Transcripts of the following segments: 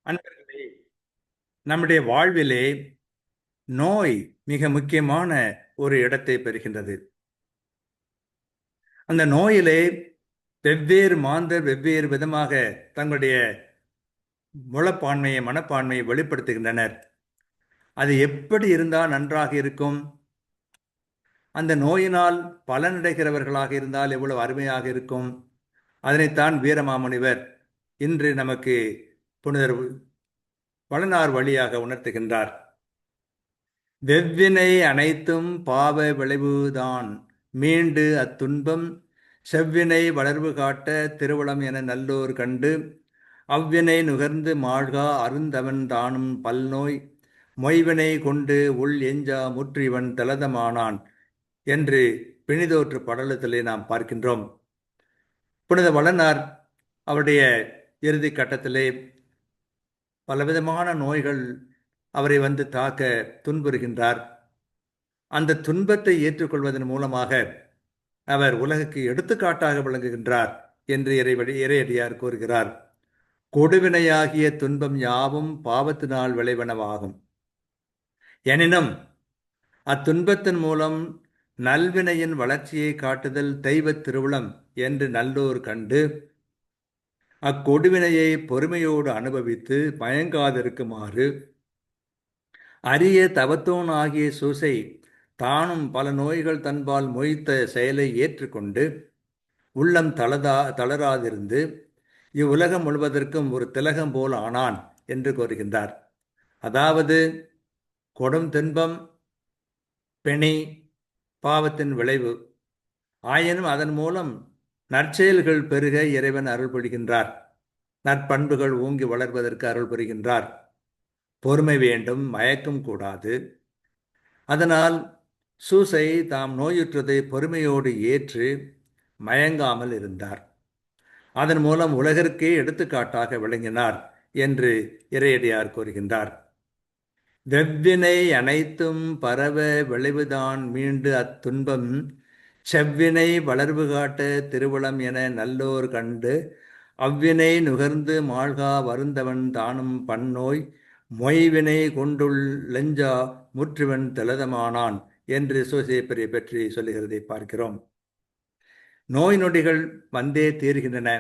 அன்பர்களே, நம்முடைய வாழ்விலே நோய் மிக முக்கியமான ஒரு இடத்தை பெறுகின்றது. அந்த நோயிலே வெவ்வேறு மாந்தர் வெவ்வேறு விதமாக தங்களுடைய முழப்பான்மையை மனப்பான்மையை வெளிப்படுத்துகின்றனர். அது எப்படி இருந்தால் நன்றாக இருக்கும்? அந்த நோயினால் பலனடைகிறவர்களாக இருந்தால் எவ்வளவு அருமையாக இருக்கும். அதனைத்தான் வீரமாமுனிவர் இன்று நமக்கு புனிதர் வளனார் வழியாக உணர்த்துகின்றார். வெவ்வினை அனைத்தும் பாவ விளைவுதான் மீண்டு அத்துன்பம் செவ்வினை வளர்வு காட்ட திருவளம் என நல்லோர் கண்டு அவ்வினை நுகர்ந்து மாழ்கா அருந்தவன் தானும் பல்நோய் மொய்வினை கொண்டு உள் எஞ்சா முற்றிவன் தலதமானான் என்று பிணிதோற்று படலத்திலே நாம் பார்க்கின்றோம். புனித வளனார் அவருடைய இறுதி கட்டத்திலே பலவிதமான நோய்கள் அவரை வந்து தாக்க துன்புறுகின்றார். அந்த துன்பத்தை ஏற்றுக்கொள்வதன் மூலமாக அவர் உலகுக்கு எடுத்துக்காட்டாக விளங்குகின்றார் என்று இறையடியார் கூறுகிறார். கொடுவினையாகிய துன்பம் யாவும் பாவத்தினால் விளைவனவாகும். எனினும் அத்துன்பத்தின் மூலம் நல்வினையின் வளர்ச்சியை காட்டுதல் தெய்வத் திருவுளம் என்று நல்லோர் கண்டு அக்கொடுவினையை பொறுமையோடு அனுபவித்து மயங்காதிருக்குமாறு அரிய தவத்தோன் ஆகிய சூசை தானும் பல நோய்கள் தன்பால் மொய்த்த செயலை ஏற்றுக்கொண்டு உள்ளம் தளராதிருந்து இவ்வுலகம் முழுவதற்கும் ஒரு திலகம் போல் ஆனான் என்று கூறுகின்றார். அதாவது கொடும் துன்பம் பிணி பாவத்தின் விளைவு. ஆயினும் அதன் மூலம் நற்செயல்கள் பெருக இறைவன் அருள் புரிகின்றார். நற்பண்புகள் ஓங்கி வளர்வதற்கு அருள் புரிகின்றார். பொறுமை வேண்டும், மயக்கம் கூடாது. அதனால் சூசை தாம் நோயுற்றதை பொறுமையோடு ஏற்று மயங்காமல் இருந்தார். அதன் மூலம் உலகிற்கே எடுத்துக்காட்டாக விளங்கினார் என்று இறையடியார் கூறுகின்றார். வெவ்வினை அனைத்தும் பரவ விளைவுதான் மீண்டு அத்துன்பம் செவ்வினை வளர்வு காட்ட திருவுளம் என நல்லோர் கண்டு அவ்வினை நுகர்ந்து மாழ்கா வருந்தவன் தானும் பன்னோய் மொய்வினை கொண்டுள் லெஞ்சா முற்றுவன் தலதமானான் என்று சூசையப்பரை பற்றி சொல்லுகிறதை பார்க்கிறோம். நோய் நொடிகள் வந்தே தீர்கின்றன.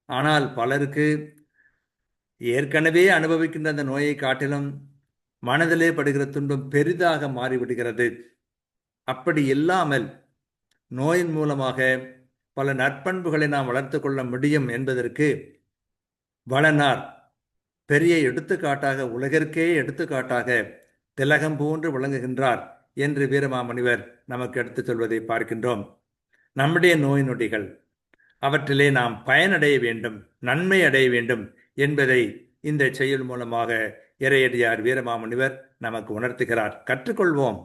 ஆனால் பலருக்கு ஏற்கனவே அனுபவிக்கின்ற அந்த நோயை காட்டிலும் மனதிலே படுகிற துன்பம் பெரிதாக மாறிவிடுகிறது. அப்படி இல்லாமல் நோயின் மூலமாக பல நற்பண்புகளை நாம் வளர்த்து கொள்ள முடியும் என்பதற்கு வளனார் பெரிய எடுத்துக்காட்டாக, உலகிற்கே எடுத்துக்காட்டாக திலகம் போன்று விளங்குகின்றார் என்று வீரமாமுனிவர் நமக்கு எடுத்துச் சொல்வதை பார்க்கின்றோம். நம்முடைய நோய் நொடிகள் அவற்றிலே நாம் பயனடைய வேண்டும், நன்மை அடைய வேண்டும் என்பதை இந்த செயல் மூலமாக இறையடியார் வீரமாமுனிவர் நமக்கு உணர்த்துகிறார். கற்றுக்கொள்வோம்.